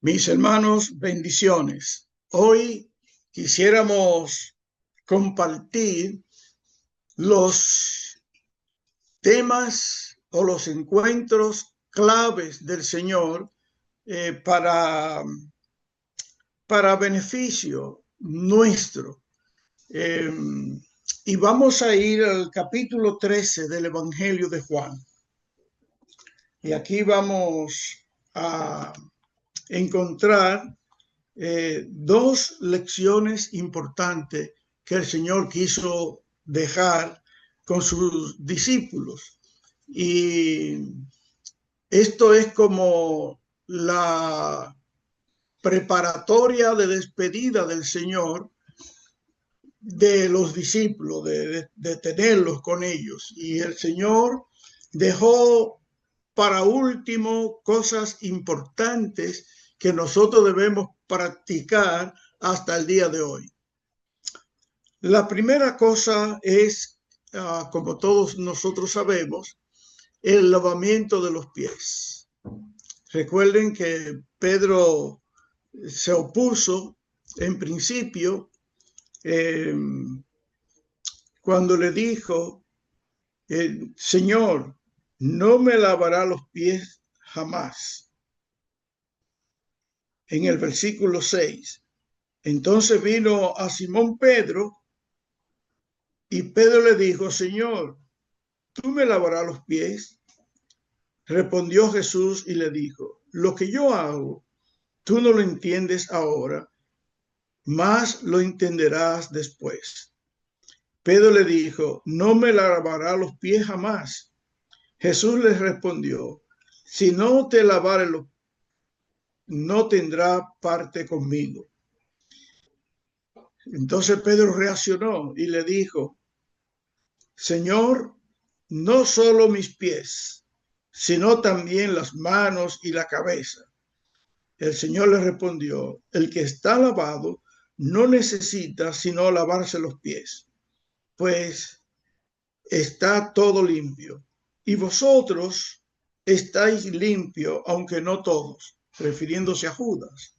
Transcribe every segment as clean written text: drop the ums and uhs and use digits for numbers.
Mis hermanos, bendiciones. Hoy quisiéramos compartir los temas o los encuentros claves del Señor para beneficio nuestro. Y vamos a ir al capítulo 13 del Evangelio de Juan. Y aquí vamos a encontrar dos lecciones importantes que el Señor quiso dejar con sus discípulos. Y esto es como la preparatoria de despedida del Señor de los discípulos, de tenerlos con ellos. Y el Señor dejó para último cosas importantes que nosotros debemos practicar hasta el día de hoy. La primera cosa es, como todos nosotros sabemos, el lavamiento de los pies. Recuerden que Pedro se opuso en principio cuando le dijo, Señor, no me lavará los pies jamás. En el versículo 6. Entonces vino a Simón Pedro y Pedro le dijo, Señor, ¿tú me lavarás los pies? Respondió Jesús y le dijo, lo que yo hago, tú no lo entiendes ahora, mas lo entenderás después. Pedro le dijo, no me lavará los pies jamás. Jesús le respondió, si no te lavare los pies, no tendrá parte conmigo. Entonces Pedro reaccionó y le dijo, Señor, no solo mis pies, sino también las manos y la cabeza. El Señor le respondió, el que está lavado no necesita sino lavarse los pies, pues está todo limpio. Y vosotros estáis limpios, aunque no todos, refiriéndose a Judas.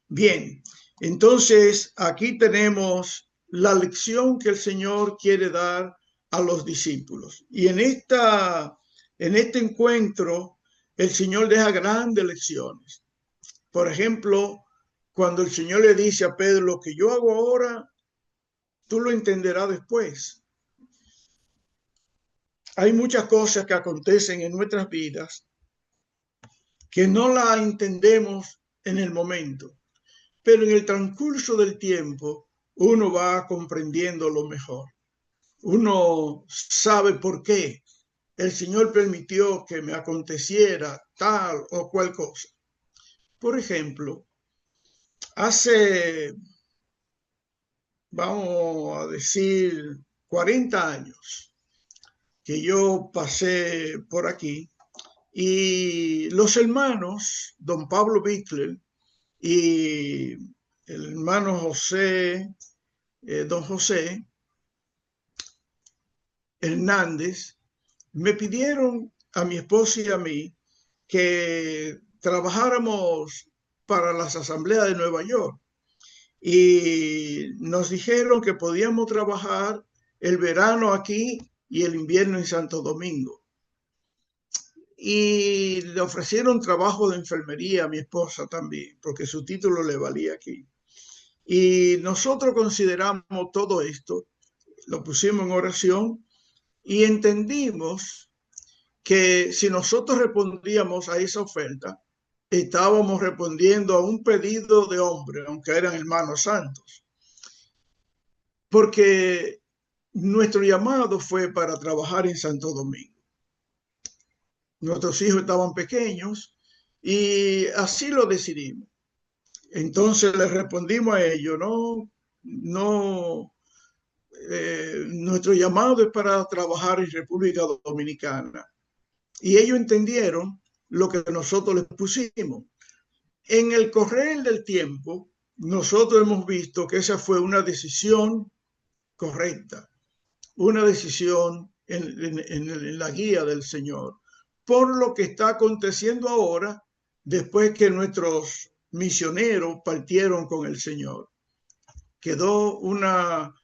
Bien, entonces aquí tenemos la lección que el Señor quiere dar a los discípulos. Y en este encuentro, el Señor deja grandes lecciones. Por ejemplo, cuando el Señor le dice a Pedro, lo que yo hago ahora, tú lo entenderás después. Hay muchas cosas que acontecen en nuestras vidas que no las entendemos en el momento, pero en el transcurso del tiempo uno va comprendiendo lo mejor. Uno sabe por qué el Señor permitió que me aconteciera tal o cual cosa. Por ejemplo, hace, vamos a decir, 40 años que yo pasé por aquí y los hermanos, don Pablo Bickler y el hermano José, don José Hernández, me pidieron a mi esposa y a mí que trabajáramos para las asambleas de Nueva York y nos dijeron que podíamos trabajar el verano aquí y el invierno en Santo Domingo. Y le ofrecieron trabajo de enfermería a mi esposa también, porque su título le valía aquí. Y nosotros consideramos todo esto, lo pusimos en oración y entendimos que si nosotros respondíamos a esa oferta, estábamos respondiendo a un pedido de hombre, aunque eran hermanos santos. Porque nuestro llamado fue para trabajar en Santo Domingo. Nuestros hijos estaban pequeños y así lo decidimos. Entonces les respondimos a ellos, nuestro llamado es para trabajar en República Dominicana. Y ellos entendieron lo que nosotros les pusimos. En el correr del tiempo, nosotros hemos visto que esa fue una decisión correcta. una decisión en la guía del Señor, por lo que está aconteciendo ahora después que nuestros misioneros partieron con el Señor. Quedó una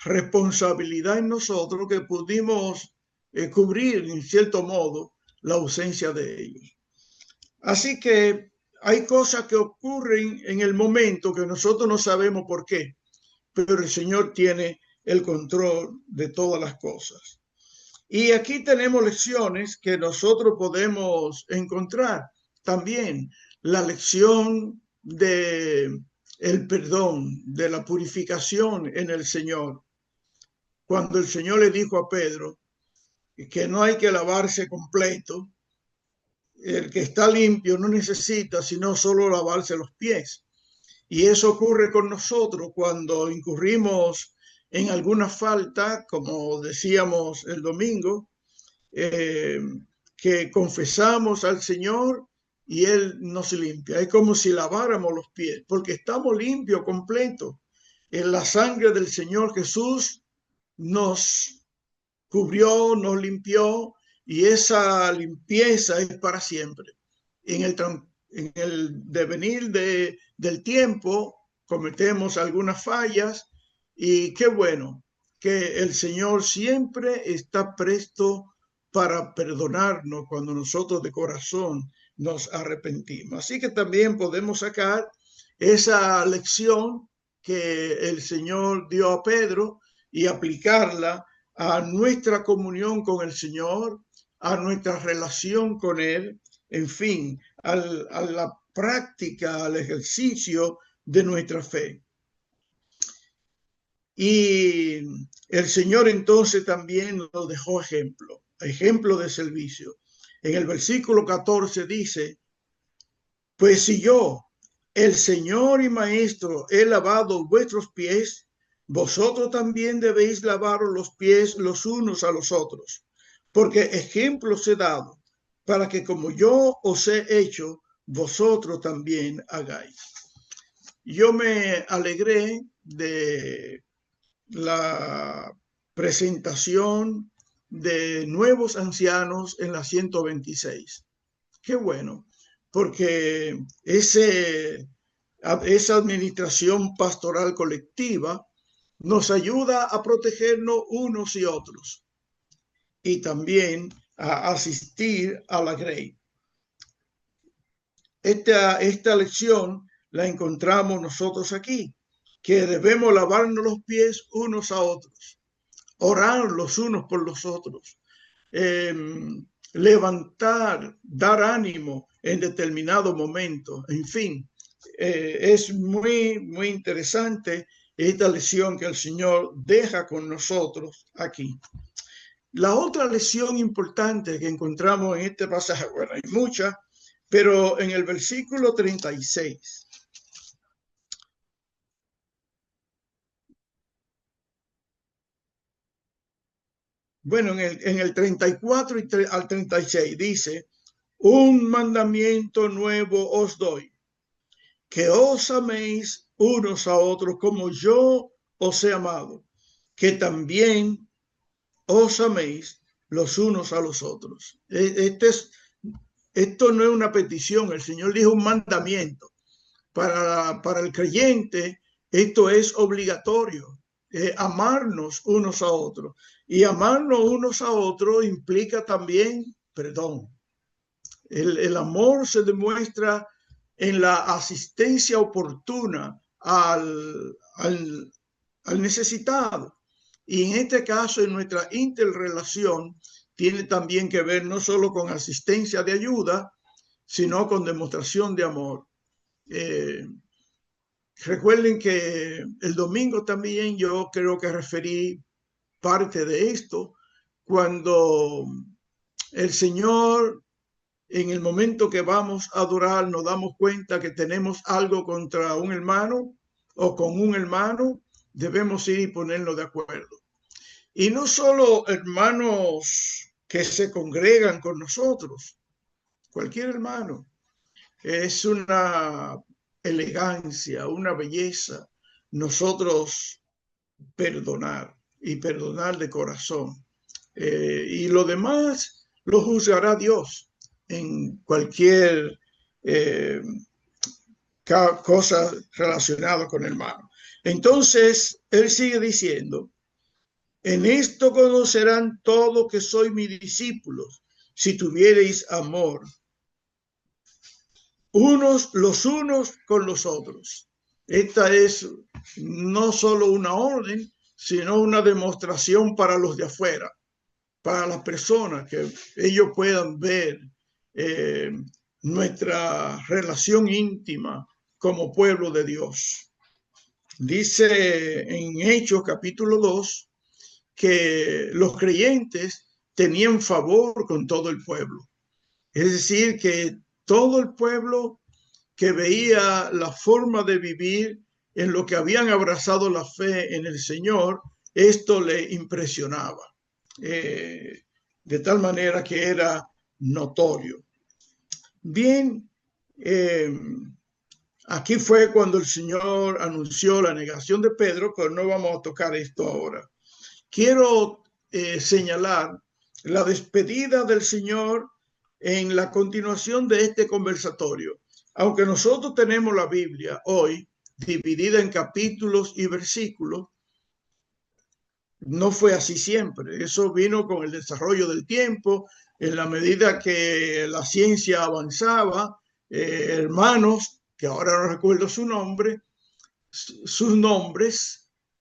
responsabilidad en nosotros que pudimos cubrir en cierto modo la ausencia de ellos. Así que hay cosas que ocurren en el momento que nosotros no sabemos por qué, pero el Señor tiene el control de todas las cosas. Y aquí tenemos lecciones que nosotros podemos encontrar también. La lección de el perdón, de la purificación en el Señor. Cuando el Señor le dijo a Pedro que no hay que lavarse completo, el que está limpio no necesita sino solo lavarse los pies. Y eso ocurre con nosotros cuando incurrimos en alguna falta, como decíamos el domingo, eh, que confesamos al Señor y Él nos limpia. Es como si laváramos los pies, porque estamos limpios, completos. En la sangre del Señor Jesús nos cubrió, nos limpió, y esa limpieza es para siempre. En el devenir del tiempo cometemos algunas fallas, y qué bueno que el Señor siempre está presto para perdonarnos cuando nosotros de corazón nos arrepentimos. Así que también podemos sacar esa lección que el Señor dio a Pedro y aplicarla a nuestra comunión con el Señor, a nuestra relación con Él, en fin, a la práctica, al ejercicio de nuestra fe. Y el Señor entonces también nos dejó ejemplo de servicio. En el versículo 14 dice, pues si yo, el Señor y Maestro, he lavado vuestros pies, vosotros también debéis lavaros los pies los unos a los otros, porque ejemplos he dado, para que como yo os he hecho, vosotros también hagáis. Yo me alegré de la presentación de nuevos ancianos en la 126. Qué bueno, porque esa administración pastoral colectiva nos ayuda a protegernos unos y otros, y también a asistir a la grey. Esta lección la encontramos nosotros aquí, que debemos lavarnos los pies unos a otros, orar los unos por los otros, levantar, dar ánimo en determinado momento, en fin. Es muy, muy interesante esta lección que el Señor deja con nosotros aquí. La otra lección importante que encontramos en este pasaje, bueno, hay muchas, pero en el versículo 36. Bueno, en el 34 al 36 dice, un mandamiento nuevo os doy, que os améis unos a otros como yo os he amado, que también os améis los unos a los otros. Esto no es una petición, el Señor dijo un mandamiento. Para el creyente esto es obligatorio, amarnos unos a otros. Y amarnos unos a otros implica también perdón. El amor se demuestra en la asistencia oportuna al necesitado. Y en este caso, en nuestra interrelación, tiene también que ver no solo con asistencia de ayuda, sino con demostración de amor. Recuerden que el domingo también yo creo que referí parte de esto, cuando el Señor, en el momento que vamos a adorar, nos damos cuenta que tenemos algo contra un hermano o con un hermano, debemos ir y ponernos de acuerdo. Y no solo hermanos que se congregan con nosotros, cualquier hermano. Es una elegancia, una belleza nosotros perdonar. y perdonar de corazón. Y lo demás lo juzgará Dios en cualquier cosa relacionada con el hermano. Entonces, él sigue diciendo, en esto conocerán todos que sois mis discípulos, si tuviereis amor los unos con los otros. Esta es no solo una orden, sino una demostración para los de afuera, para las personas, que ellos puedan ver nuestra relación íntima como pueblo de Dios. Dice en Hechos capítulo 2 que los creyentes tenían favor con todo el pueblo. Es decir, que todo el pueblo que veía la forma de vivir en lo que habían abrazado la fe en el Señor, esto le impresionaba, de tal manera que era notorio. Bien, aquí fue cuando el Señor anunció la negación de Pedro, pero no vamos a tocar esto ahora. Quiero señalar la despedida del Señor en la continuación de este conversatorio. Aunque nosotros tenemos la Biblia hoy dividida en capítulos y versículos, no fue así siempre. Eso vino con el desarrollo del tiempo, en la medida que la ciencia avanzaba, hermanos, que ahora no recuerdo sus nombres,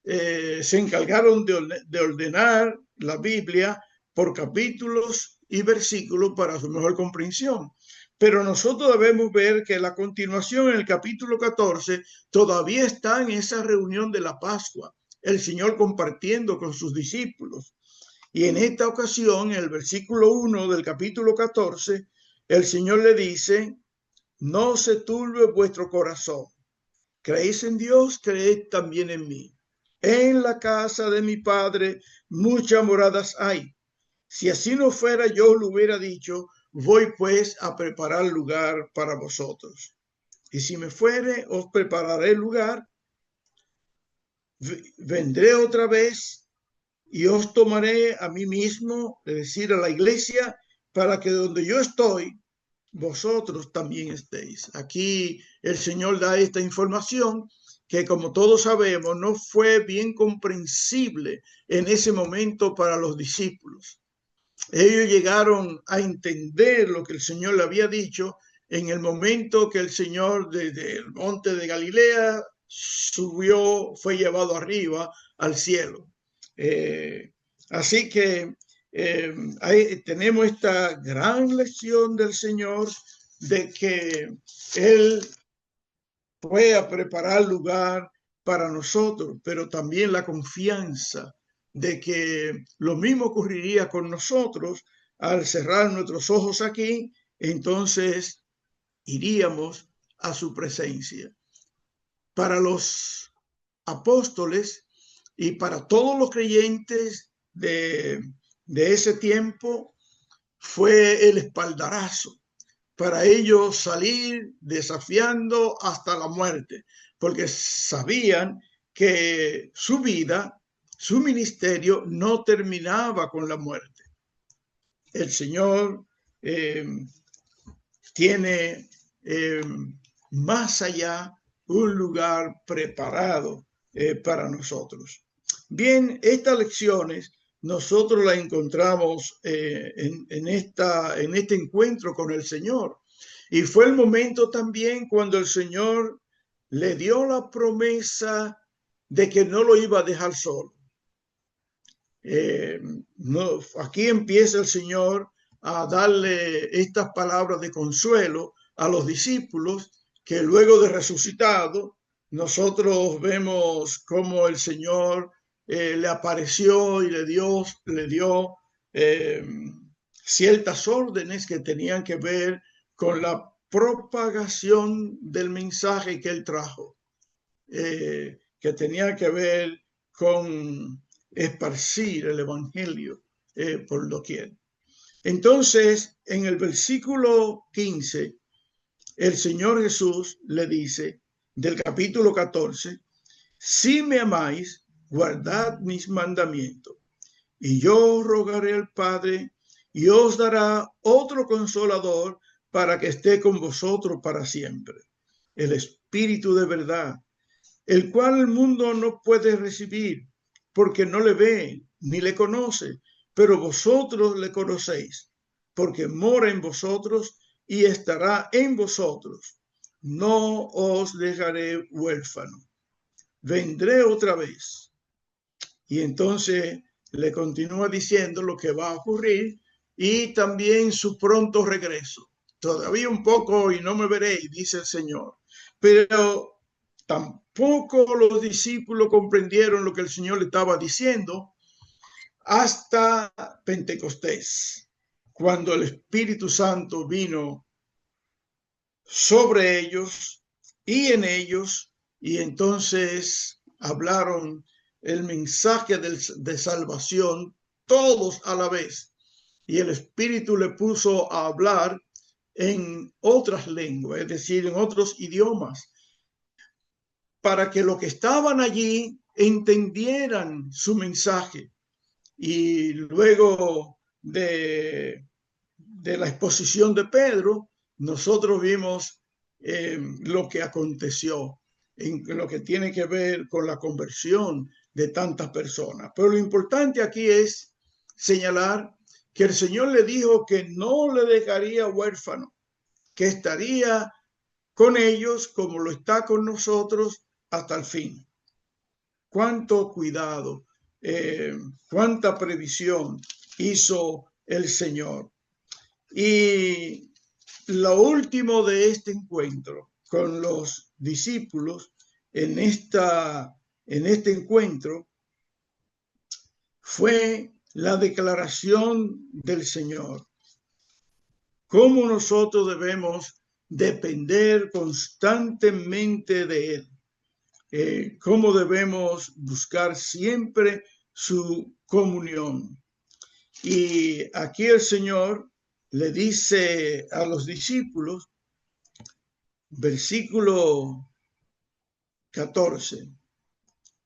se encargaron de ordenar la Biblia por capítulos y versículos para su mejor comprensión. Pero nosotros debemos ver que la continuación en el capítulo 14 todavía está en esa reunión de la Pascua, el Señor compartiendo con sus discípulos. Y en esta ocasión, en el versículo 1 del capítulo 14, el Señor le dice, no se turbe vuestro corazón. Creéis en Dios, creed también en mí. En la casa de mi Padre muchas moradas hay. Si así no fuera, yo lo hubiera dicho, voy pues a preparar lugar para vosotros. Y si me fuere, os prepararé lugar. Vendré otra vez y os tomaré a mí mismo, es decir, a la iglesia, para que donde yo estoy, vosotros también estéis. Aquí el Señor da esta información que, como todos sabemos, no fue bien comprensible en ese momento para los discípulos. Ellos llegaron a entender lo que el Señor le había dicho en el momento que el Señor desde el monte de Galilea subió, fue llevado arriba al cielo. Así que ahí tenemos esta gran lección del Señor de que Él fue a preparar lugar para nosotros, pero también la confianza de que lo mismo ocurriría con nosotros al cerrar nuestros ojos aquí, entonces iríamos a su presencia. Para los apóstoles y para todos los creyentes de ese tiempo fue el espaldarazo para ellos salir desafiando hasta la muerte, porque sabían que su vida, su ministerio no terminaba con la muerte. El Señor tiene más allá un lugar preparado para nosotros. Bien, estas lecciones nosotros las encontramos en este encuentro con el Señor. Y fue el momento también cuando el Señor le dio la promesa de que no lo iba a dejar solo. Aquí empieza el Señor a darle estas palabras de consuelo a los discípulos, que luego de resucitado, nosotros vemos cómo el Señor le apareció y le dio ciertas órdenes que tenían que ver con la propagación del mensaje que él trajo, que tenía que ver con esparcir el evangelio por doquier. Entonces, en el versículo 15, el Señor Jesús le dice, del capítulo 14, si me amáis, guardad mis mandamientos. Y yo rogaré al Padre, y os dará otro consolador para que esté con vosotros para siempre. El Espíritu de verdad, el cual el mundo no puede recibir, porque no le ve ni le conoce, pero vosotros le conocéis, porque mora en vosotros y estará en vosotros. No os dejaré huérfano. Vendré otra vez. Y entonces le continúa diciendo lo que va a ocurrir y también su pronto regreso. Todavía un poco y no me veréis, dice el Señor. Pero tampoco los discípulos comprendieron lo que el Señor le estaba diciendo hasta Pentecostés, cuando el Espíritu Santo vino sobre ellos y en ellos, y entonces hablaron el mensaje de salvación todos a la vez. Y el Espíritu le puso a hablar en otras lenguas, es decir, en otros idiomas, para que los que estaban allí entendieran su mensaje. Y luego de la exposición de Pedro, nosotros vimos lo que aconteció en lo que tiene que ver con la conversión de tantas personas. Pero lo importante aquí es señalar que el Señor le dijo que no le dejaría huérfano, que estaría con ellos como lo está con nosotros hasta el fin. Cuánto cuidado, cuánta previsión hizo el Señor. Y lo último de este encuentro con los discípulos en este encuentro fue la declaración del Señor. Cómo nosotros debemos depender constantemente de Él. Cómo debemos buscar siempre su comunión. Y aquí el Señor le dice a los discípulos, versículo 14,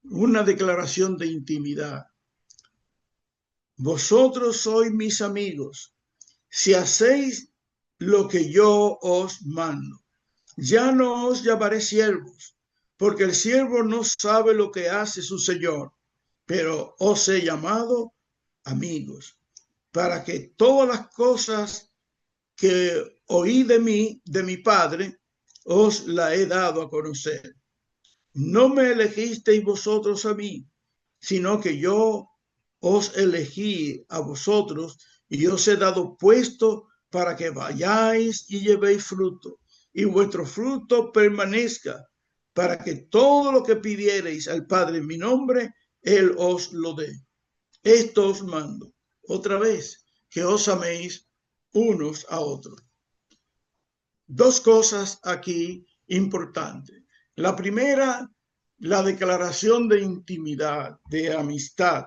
una declaración de intimidad. Vosotros sois mis amigos, si hacéis lo que yo os mando. Ya no os llamaré siervos, porque el siervo no sabe lo que hace su Señor, pero os he llamado amigos, para que todas las cosas que oí de mí, de mi Padre, os la he dado a conocer. No me elegisteis vosotros a mí, sino que yo os elegí a vosotros y os he dado puesto para que vayáis y llevéis fruto, y vuestro fruto permanezca, para que todo lo que pidiereis al Padre en mi nombre, Él os lo dé. Esto os mando, otra vez, que os améis unos a otros. Dos cosas aquí importantes. La primera, la declaración de intimidad, de amistad,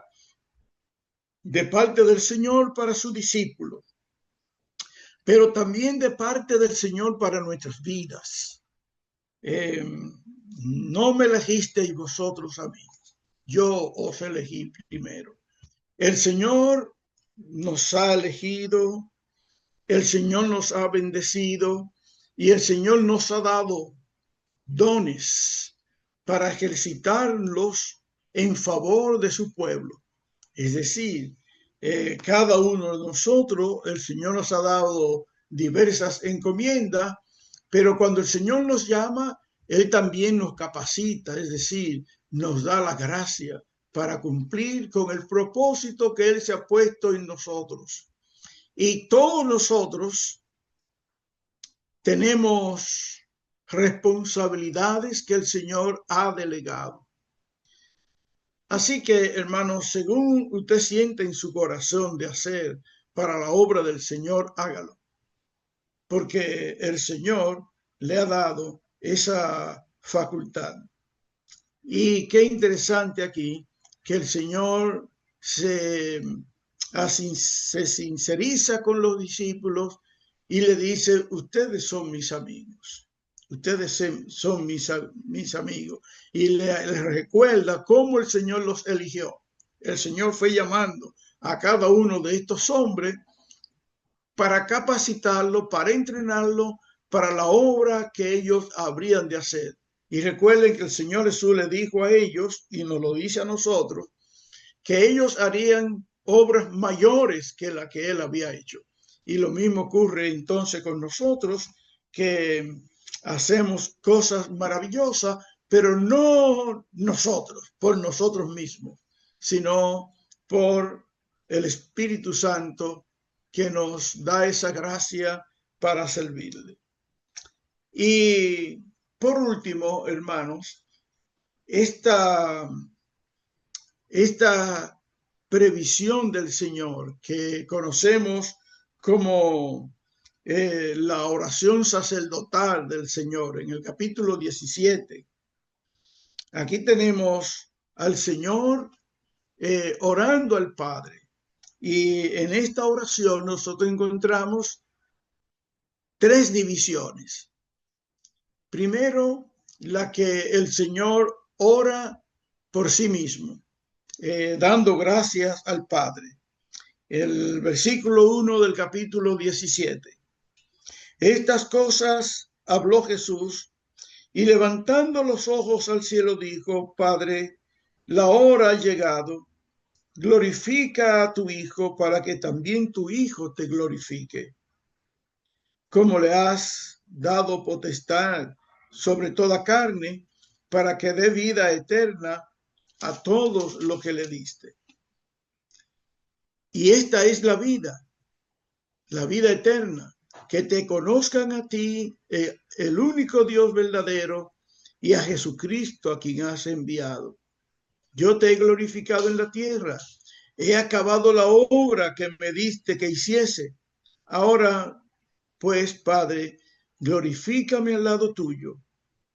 de parte del Señor para su discípulo, pero también de parte del Señor para nuestras vidas. No me elegisteis vosotros a mí, yo os elegí primero. El Señor nos ha elegido, el Señor nos ha bendecido y el Señor nos ha dado dones para ejercitarlos en favor de su pueblo. Es decir, cada uno de nosotros, el Señor nos ha dado diversas encomiendas, pero cuando el Señor nos llama, Él también nos capacita, es decir, nos da la gracia para cumplir con el propósito que Él se ha puesto en nosotros. Y todos nosotros tenemos responsabilidades que el Señor ha delegado. Así que, hermanos, según usted siente en su corazón de hacer para la obra del Señor, hágalo. Porque el Señor le ha dado esa facultad. Y qué interesante aquí que el Señor se sinceriza con los discípulos y le dice, ustedes son mis amigos. ustedes son mis amigos. Y le recuerda cómo el Señor los eligió. El Señor fue llamando a cada uno de estos hombres para capacitarlo, para entrenarlo, para la obra que ellos habrían de hacer. Y recuerden que el Señor Jesús le dijo a ellos, y nos lo dice a nosotros, que ellos harían obras mayores que la que Él había hecho. Y lo mismo ocurre entonces con nosotros, que hacemos cosas maravillosas, pero no nosotros, por nosotros mismos, sino por el Espíritu Santo que nos da esa gracia para servirle. Y por último, hermanos, esta previsión del Señor que conocemos como la oración sacerdotal del Señor en el capítulo 17. Aquí tenemos al Señor orando al Padre. Y en esta oración nosotros encontramos tres divisiones. Primero, la que el Señor ora por sí mismo, dando gracias al Padre. El versículo 1 del capítulo 17. Estas cosas habló Jesús y levantando los ojos al cielo dijo: Padre, la hora ha llegado. Glorifica a tu Hijo para que también tu Hijo te glorifique. Como le has dado potestad sobre toda carne, para que dé vida eterna a todos los que le diste. Y esta es la vida eterna, que te conozcan a ti, el único Dios verdadero, y a Jesucristo a quien has enviado. Yo te he glorificado en la tierra, he acabado la obra que me diste que hiciese. Ahora, pues, Padre, glorifícame al lado tuyo,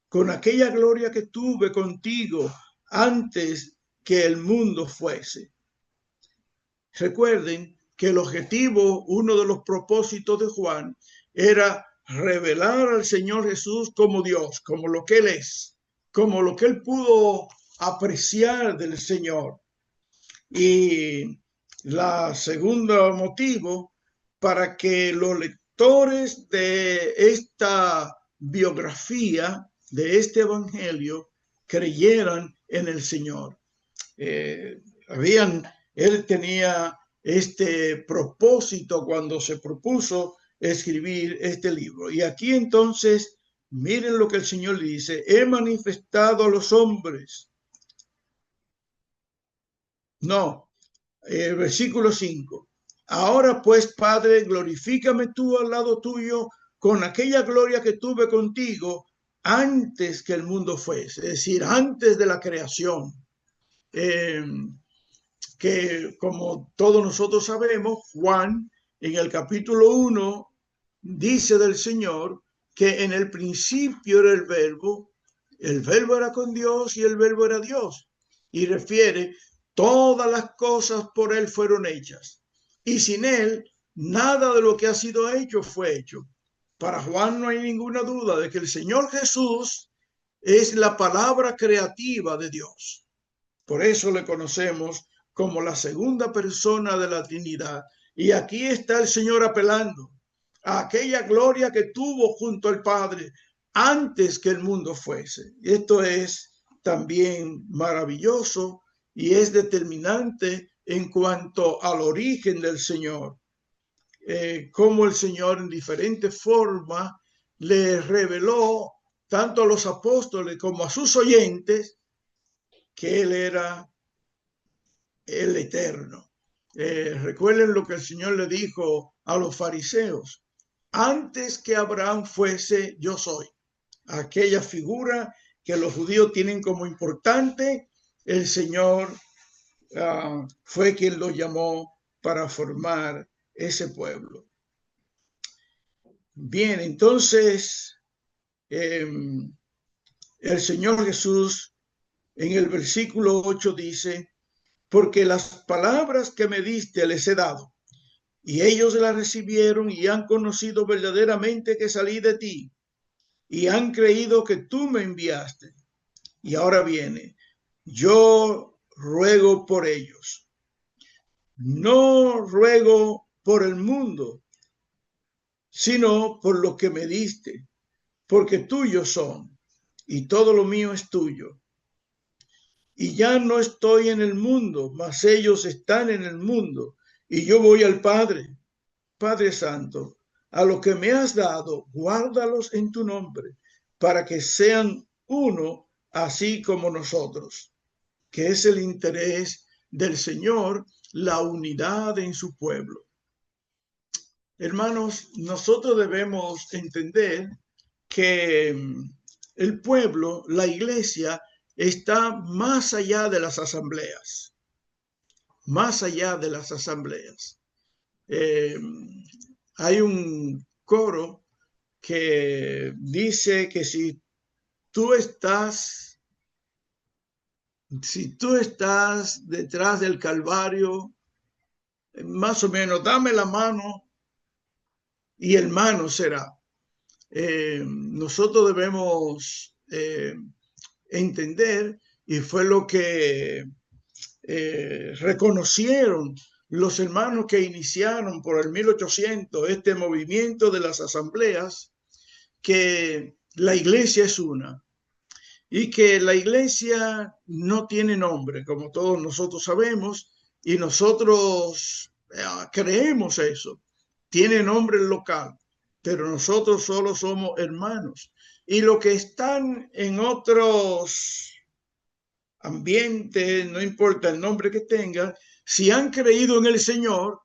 con aquella gloria que tuve contigo antes que el mundo fuese. Recuerden que el objetivo, uno de los propósitos de Juan, era revelar al Señor Jesús como Dios, como lo que Él es, como lo que Él pudo apreciar del Señor. Y la segunda motivo, para que los lectores de esta biografía, de este evangelio, creyeran en el Señor. Él tenía este propósito cuando se propuso escribir este libro. Y aquí entonces, miren lo que el Señor dice: he manifestado a los hombres. No, el versículo 5. Ahora pues, Padre, glorifícame tú al lado tuyo con aquella gloria que tuve contigo antes que el mundo fuese, es decir, antes de la creación. Que como todos nosotros sabemos, Juan en el capítulo 1 dice del Señor que en el principio era el verbo era con Dios y el verbo era Dios. Y refiere: todas las cosas por Él fueron hechas, y sin Él nada de lo que ha sido hecho fue hecho. Para Juan no hay ninguna duda de que el Señor Jesús es la palabra creativa de Dios. Por eso le conocemos como la segunda persona de la Trinidad. Y aquí está el Señor apelando a aquella gloria que tuvo junto al Padre antes que el mundo fuese. Esto es también maravilloso y es determinante en cuanto al origen del Señor. Cómo el Señor en diferentes formas le reveló tanto a los apóstoles como a sus oyentes que Él era el Eterno. Recuerden lo que el Señor le dijo a los fariseos: antes que Abraham fuese, yo soy. Aquella figura que los judíos tienen como importante, el Señor fue quien lo llamó para formar ese pueblo. Bien, entonces el Señor Jesús en el versículo 8 dice: porque las palabras que me diste les he dado, y ellos las recibieron y han conocido verdaderamente que salí de ti, y han creído que tú me enviaste. Y ahora viene, yo ruego por ellos. No ruego por el mundo, sino por lo que me diste, porque tuyos son, y todo lo mío es tuyo. Y ya no estoy en el mundo, mas ellos están en el mundo, y yo voy al Padre. Padre Santo, a lo que me has dado, guárdalos en tu nombre, para que sean uno, así como nosotros, que es el interés del Señor, la unidad en su pueblo. Hermanos, nosotros debemos entender que el pueblo, la iglesia, está más allá de las asambleas, más allá de las asambleas. Hay un coro que dice que tú estás, si tú estás detrás del Calvario, más o menos, dame la mano y hermano será. Nosotros debemos entender, y fue lo que reconocieron los hermanos que iniciaron por el 1800 este movimiento de las asambleas, que la iglesia es una y que la iglesia no tiene nombre, como todos nosotros sabemos, y nosotros creemos eso. Tiene nombre local, pero nosotros solo somos hermanos. Y los que están en otros ambientes, no importa el nombre que tengan, si han creído en el Señor,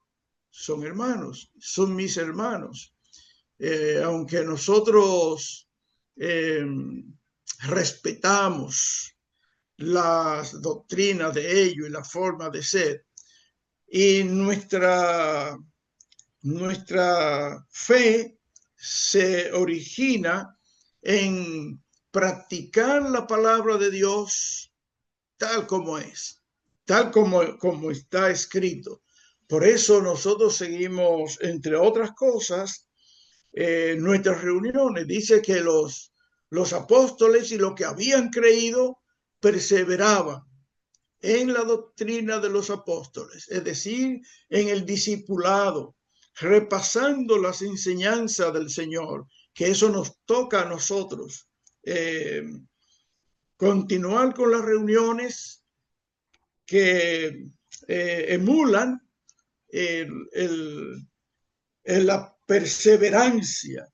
son hermanos, son mis hermanos. Aunque nosotros respetamos las doctrinas de ellos y la forma de ser, y nuestra fe se origina en practicar la palabra de Dios tal como es, tal como está escrito. Por eso nosotros seguimos, entre otras cosas, nuestras reuniones. Dice que los apóstoles y los que habían creído perseveraban en la doctrina de los apóstoles, es decir, en el discipulado, repasando las enseñanzas del Señor, que eso nos toca a nosotros. Continuar con las reuniones que emulan la perseverancia,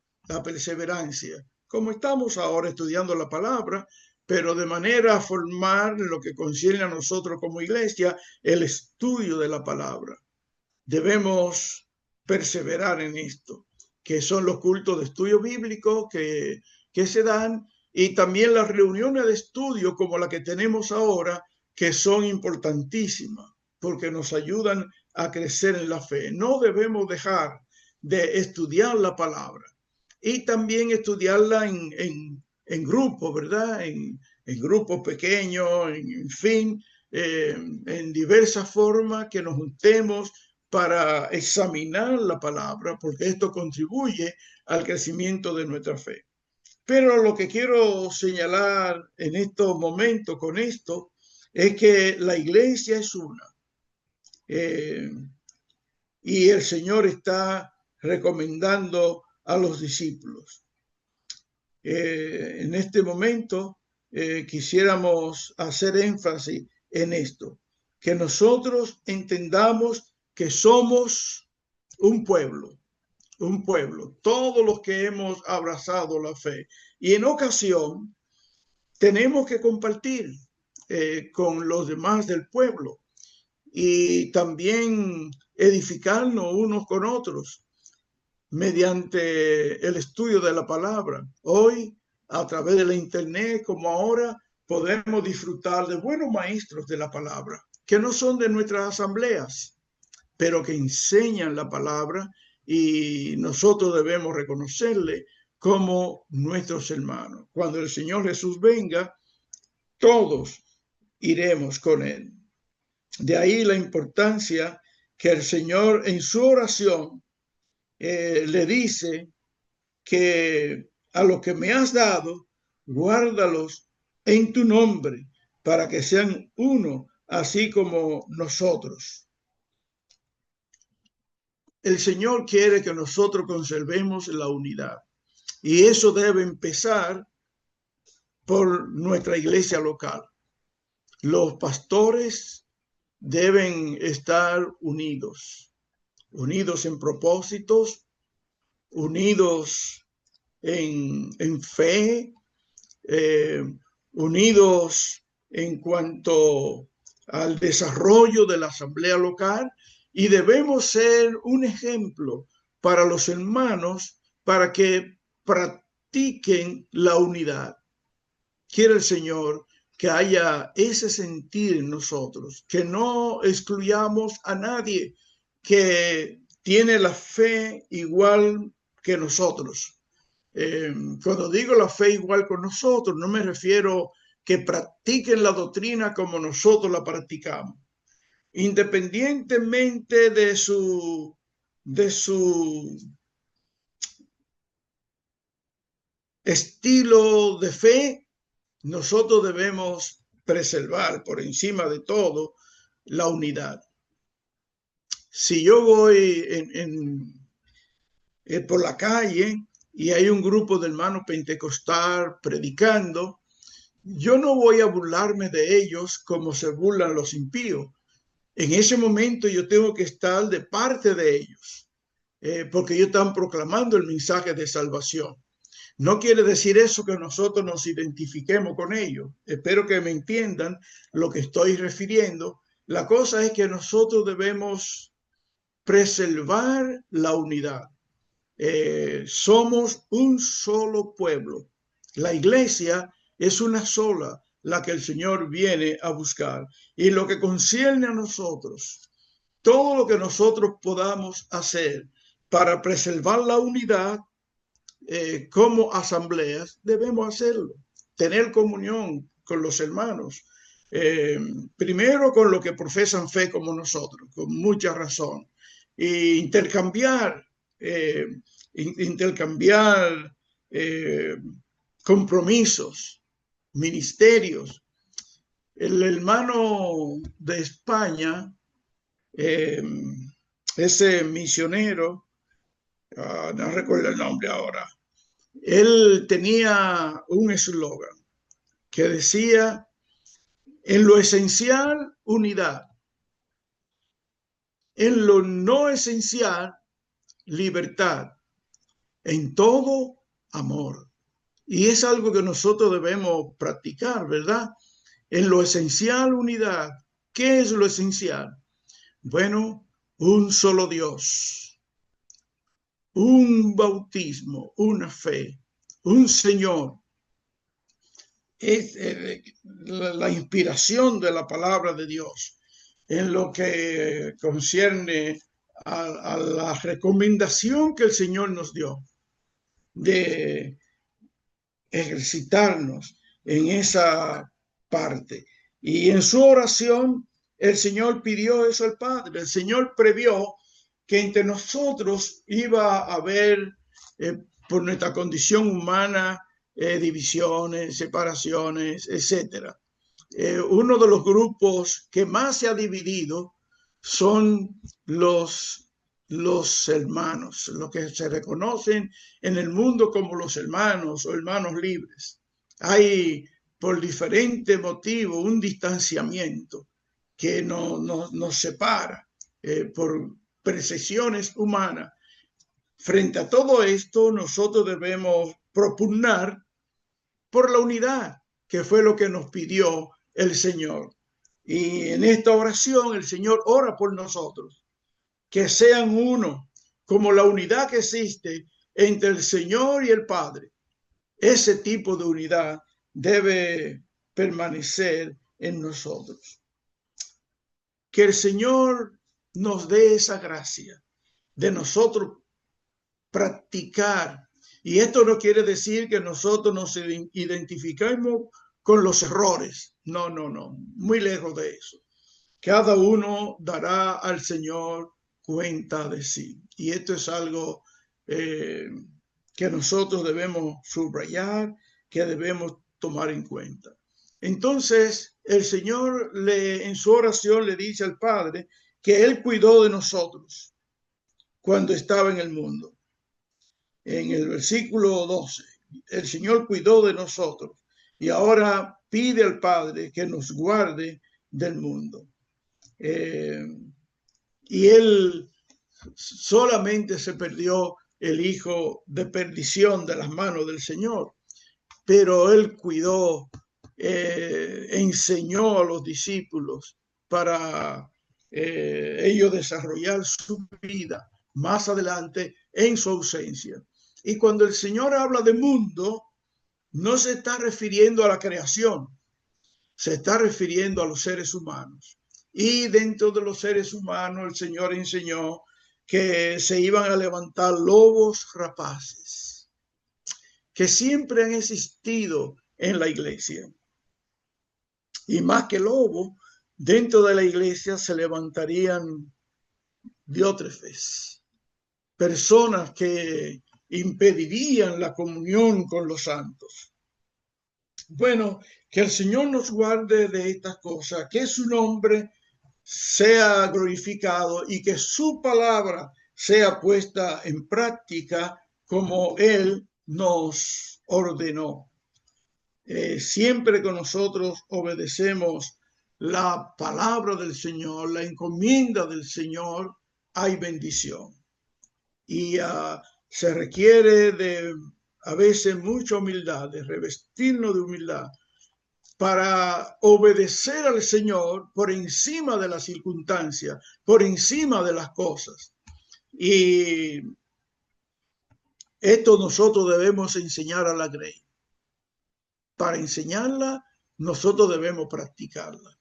como estamos ahora estudiando la palabra, pero de manera formal en lo que concierne a nosotros como iglesia, el estudio de la palabra. Debemos perseverar en esto, que son los cultos de estudio bíblico que se dan, y también las reuniones de estudio como la que tenemos ahora, que son importantísimas, porque nos ayudan a crecer en la fe. No debemos dejar de estudiar la palabra y también estudiarla en grupos, ¿verdad? En grupos pequeños, en fin, en diversas formas que nos juntemos para examinar la palabra, porque esto contribuye al crecimiento de nuestra fe. Pero lo que quiero señalar en estos momentos con esto es que la iglesia es una. Y el Señor está recomendando a los discípulos. En este momento quisiéramos hacer énfasis en esto, que nosotros entendamos que somos un pueblo, todos los que hemos abrazado la fe, y en ocasión tenemos que compartir con los demás del pueblo y también edificarnos unos con otros mediante el estudio de la palabra. Hoy, a través de la internet, como ahora, podemos disfrutar de buenos maestros de la palabra, que no son de nuestras asambleas, pero que enseñan la palabra, y nosotros debemos reconocerle como nuestros hermanos. Cuando el Señor Jesús venga, todos iremos con él. De ahí la importancia que el Señor en su oración le dice que a lo que me has dado, guárdalos en tu nombre, para que sean uno, así como nosotros. El Señor quiere que nosotros conservemos la unidad. Y eso debe empezar por nuestra iglesia local. Los pastores deben estar unidos, unidos en propósitos, unidos en fe, unidos en cuanto al desarrollo de la asamblea local, y debemos ser un ejemplo para los hermanos para que practiquen la unidad. Quiere el Señor que haya ese sentir en nosotros, que no excluyamos a nadie que tiene la fe igual que nosotros. Cuando digo la fe igual con nosotros, no me refiero que practiquen la doctrina como nosotros la practicamos. Independientemente de su estilo de fe, nosotros debemos preservar por encima de todo la unidad. Si yo voy por la calle y hay un grupo de hermanos pentecostal predicando, yo no voy a burlarme de ellos como se burlan los impíos. En ese momento yo tengo que estar de parte de ellos, porque ellos están proclamando el mensaje de salvación. No quiere decir eso que nosotros nos identifiquemos con ellos. Espero que me entiendan lo que estoy refiriendo. La cosa es que nosotros debemos preservar la unidad. Somos un solo pueblo. La iglesia es una sola, la que el Señor viene a buscar. Y lo que concierne a nosotros, todo lo que nosotros podamos hacer para preservar la unidad, como asambleas, debemos hacerlo. Tener comunión con los hermanos. Primero con los que profesan fe como nosotros, con mucha razón. E intercambiar compromisos, ministerios. El hermano de España, ese misionero, no recuerdo el nombre ahora, él tenía un eslogan que decía: en lo esencial, unidad; en lo no esencial, libertad; en todo, amor. Y es algo que nosotros debemos practicar, ¿verdad? En lo esencial, unidad. ¿Qué es lo esencial? Bueno, un solo Dios, un bautismo, una fe, un Señor. Es la inspiración de la palabra de Dios en lo que concierne a la recomendación que el Señor nos dio de ejercitarnos en esa parte. Y en su oración, el Señor pidió eso al Padre. El Señor previó que entre nosotros iba a haber, por nuestra condición humana, divisiones, separaciones, etcétera. Uno de los grupos que más se ha dividido son los hermanos, los que se reconocen en el mundo como los hermanos o hermanos libres. Hay, por diferentes motivos, un distanciamiento que nos separa por percepciones humanas. Frente a todo esto, nosotros debemos propugnar por la unidad, que fue lo que nos pidió el Señor. Y en esta oración el Señor ora por nosotros, que sean uno, como la unidad que existe entre el Señor y el Padre. Ese tipo de unidad debe permanecer en nosotros. Que el Señor nos dé esa gracia de nosotros practicar. Y esto no quiere decir que nosotros nos identifiquemos con los errores. No, muy lejos de eso. Cada uno dará al Señor cuenta de sí. Y esto es algo que nosotros debemos subrayar, que debemos tomar en cuenta. Entonces, el Señor en su oración le dice al Padre que Él cuidó de nosotros cuando estaba en el mundo. En el versículo 12, el Señor cuidó de nosotros y ahora pide al Padre que nos guarde del mundo. Y Él solamente se perdió el hijo de perdición de las manos del Señor, pero Él cuidó, enseñó a los discípulos para ellos desarrollar su vida más adelante en su ausencia. Y cuando el Señor habla de mundo, no se está refiriendo a la creación, se está refiriendo a los seres humanos. Y dentro de los seres humanos el Señor enseñó que se iban a levantar lobos rapaces, que siempre han existido en la iglesia. Y más que lobos, dentro de la iglesia se levantarían diótrefes, personas que impedirían la comunión con los santos. Bueno, que el Señor nos guarde de estas cosas, que su nombre sea glorificado y que su palabra sea puesta en práctica como Él nos ordenó. Siempre que nosotros obedecemos la palabra del Señor, la encomienda del Señor, hay bendición. Y se requiere de a veces mucha humildad, de revestirnos de humildad para obedecer al Señor por encima de las circunstancias, por encima de las cosas. Y esto nosotros debemos enseñar a la grey. Para enseñarla, nosotros debemos practicarla.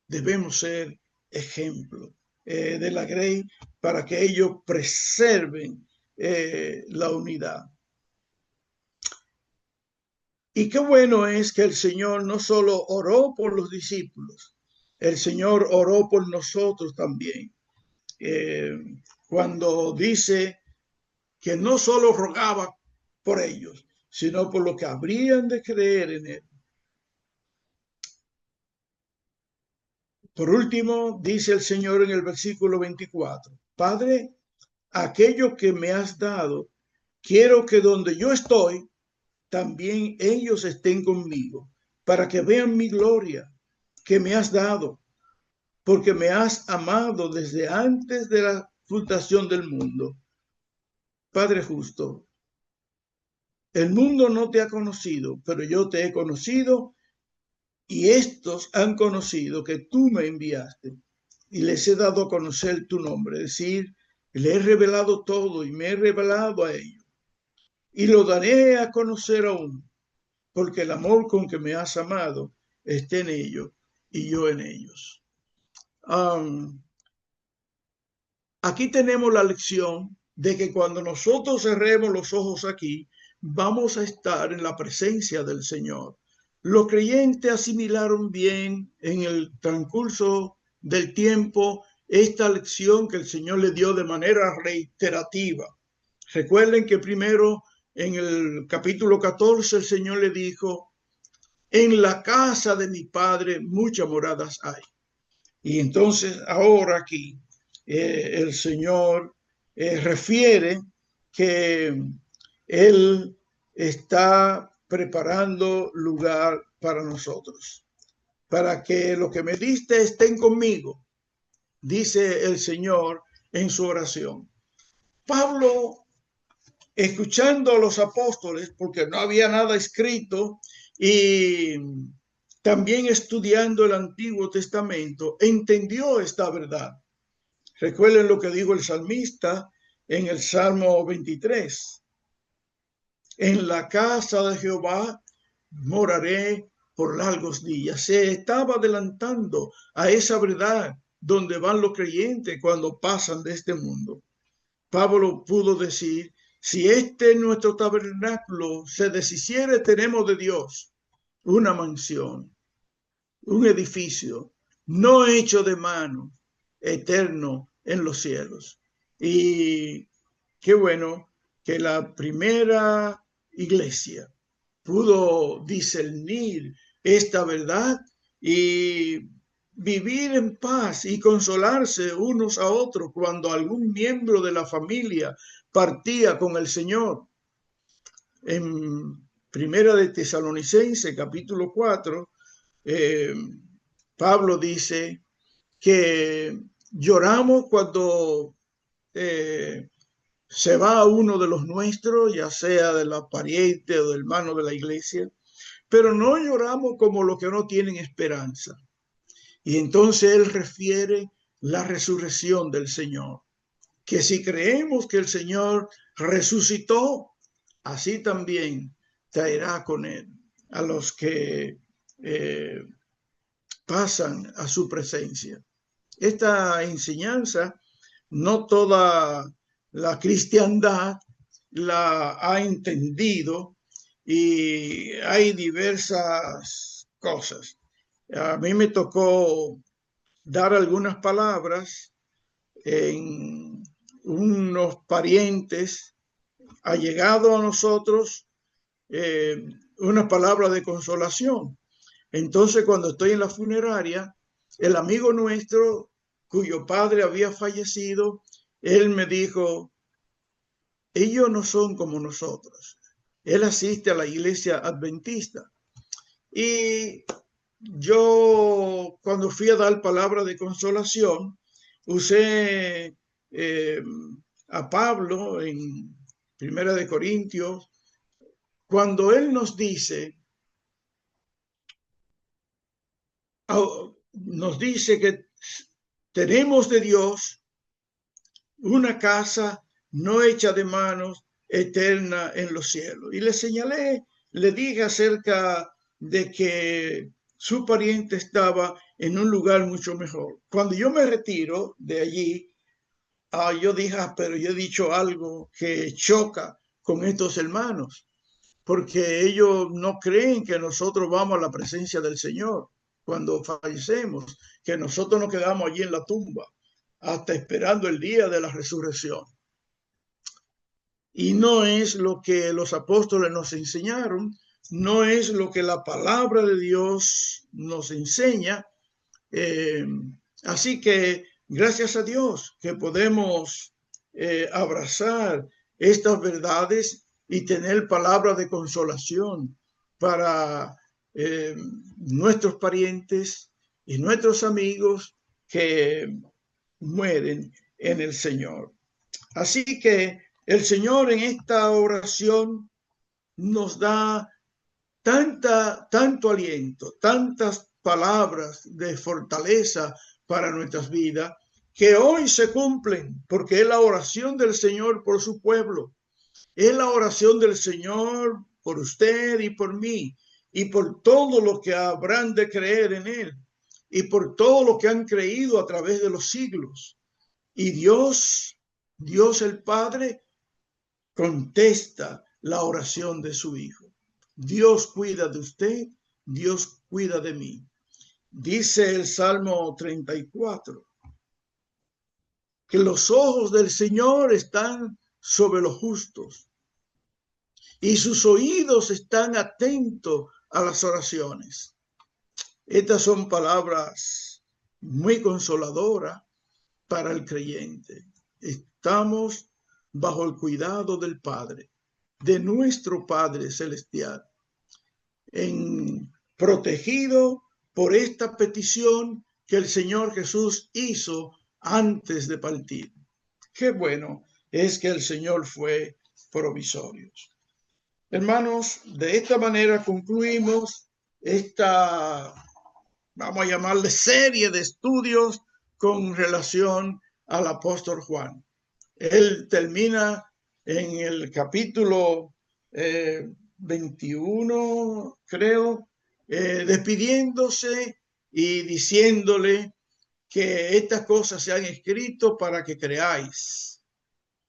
Debemos ser ejemplo de la grey para que ellos preserven la unidad. Y qué bueno es que el Señor no solo oró por los discípulos, el Señor oró por nosotros también. Cuando dice que no solo rogaba por ellos, sino por lo que habrían de creer en Él. Por último, dice el Señor en el versículo 24, Padre, aquello que me has dado, quiero que donde yo estoy, también ellos estén conmigo, para que vean mi gloria que me has dado, porque me has amado desde antes de la fundación del mundo. Padre justo, el mundo no te ha conocido, pero yo te he conocido y estos han conocido que tú me enviaste y les he dado a conocer tu nombre, es decir, le he revelado todo y me he revelado a ellos y lo daré a conocer aún, porque el amor con que me has amado está en ellos y yo en ellos. Aquí tenemos la lección de que cuando nosotros cerremos los ojos aquí, vamos a estar en la presencia del Señor. Los creyentes asimilaron bien en el transcurso del tiempo esta lección que el Señor le dio de manera reiterativa. Recuerden que primero en el capítulo 14 el Señor le dijo, en la casa de mi Padre muchas moradas hay. Y entonces ahora aquí el Señor refiere que Él está preparando lugar para nosotros, para que lo que me diste estén conmigo, dice el Señor en su oración. Pablo, escuchando a los apóstoles, porque no había nada escrito, y también estudiando el Antiguo Testamento, entendió esta verdad. Recuerden lo que dijo el salmista en el Salmo 23. En la casa de Jehová moraré por largos días. Se estaba adelantando a esa verdad donde van los creyentes cuando pasan de este mundo. Pablo pudo decir, si este nuestro tabernáculo se deshiciere, tenemos de Dios una mansión, un edificio, no hecho de mano, eterno en los cielos. Y qué bueno que la primera iglesia pudo discernir esta verdad y vivir en paz y consolarse unos a otros cuando algún miembro de la familia partía con el Señor. En Primera de Tesalonicenses, capítulo 4, Pablo dice que lloramos cuando se va uno de los nuestros, ya sea de la pariente o del hermano de la iglesia, pero no lloramos como los que no tienen esperanza. Y entonces él refiere la resurrección del Señor, que si creemos que el Señor resucitó, así también traerá con él a los que pasan a su presencia. Esta enseñanza, no toda la cristiandad la ha entendido y hay diversas cosas. A mí me tocó dar algunas palabras en unos parientes allegados a nosotros, una palabra de consolación. Entonces, cuando estoy en la funeraria, el amigo nuestro, cuyo padre había fallecido, él me dijo, ellos no son como nosotros. Él asiste a la iglesia adventista. Y yo, cuando fui a dar palabra de consolación, usé a Pablo en Primera de Corintios, cuando él nos dice que tenemos de Dios una casa no hecha de manos, eterna en los cielos. Y le señalé, le dije acerca de que su pariente estaba en un lugar mucho mejor. Cuando yo me retiro de allí, yo dije, pero yo he dicho algo que choca con estos hermanos, porque ellos no creen que nosotros vamos a la presencia del Señor cuando fallecemos, que nosotros nos quedamos allí en la tumba hasta esperando el día de la resurrección. Y no es lo que los apóstoles nos enseñaron, no es lo que la palabra de Dios nos enseña. Así que gracias a Dios que podemos abrazar estas verdades y tener palabras de consolación para nuestros parientes y nuestros amigos que mueren en el Señor. Así que el Señor en esta oración nos da tanto aliento, tantas palabras de fortaleza para nuestras vidas, que hoy se cumplen, porque es la oración del Señor por su pueblo, es la oración del Señor por usted y por mí, y por todos los que habrán de creer en Él, y por todos los que han creído a través de los siglos. Y Dios el Padre, contesta la oración de su Hijo. Dios cuida de usted, Dios cuida de mí. Dice el Salmo 34, que los ojos del Señor están sobre los justos y sus oídos están atentos a las oraciones. Estas son palabras muy consoladoras para el creyente. Estamos bajo el cuidado del Padre, de nuestro Padre Celestial, protegido por esta petición que el Señor Jesús hizo antes de partir. Qué bueno es que el Señor fue provisorio. Hermanos, de esta manera concluimos esta, vamos a llamarle, serie de estudios con relación al apóstol Juan. Él termina en el capítulo 21, creo, despidiéndose y diciéndole que estas cosas se han escrito para que creáis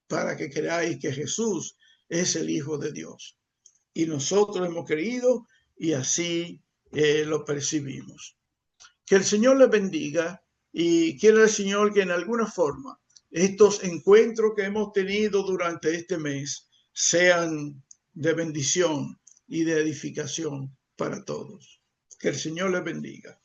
que Jesús es el Hijo de Dios. Y nosotros hemos creído y así lo percibimos. Que el Señor les bendiga y quiera el Señor que en alguna forma estos encuentros que hemos tenido durante este mes sean de bendición y de edificación para todos. Que el Señor les bendiga.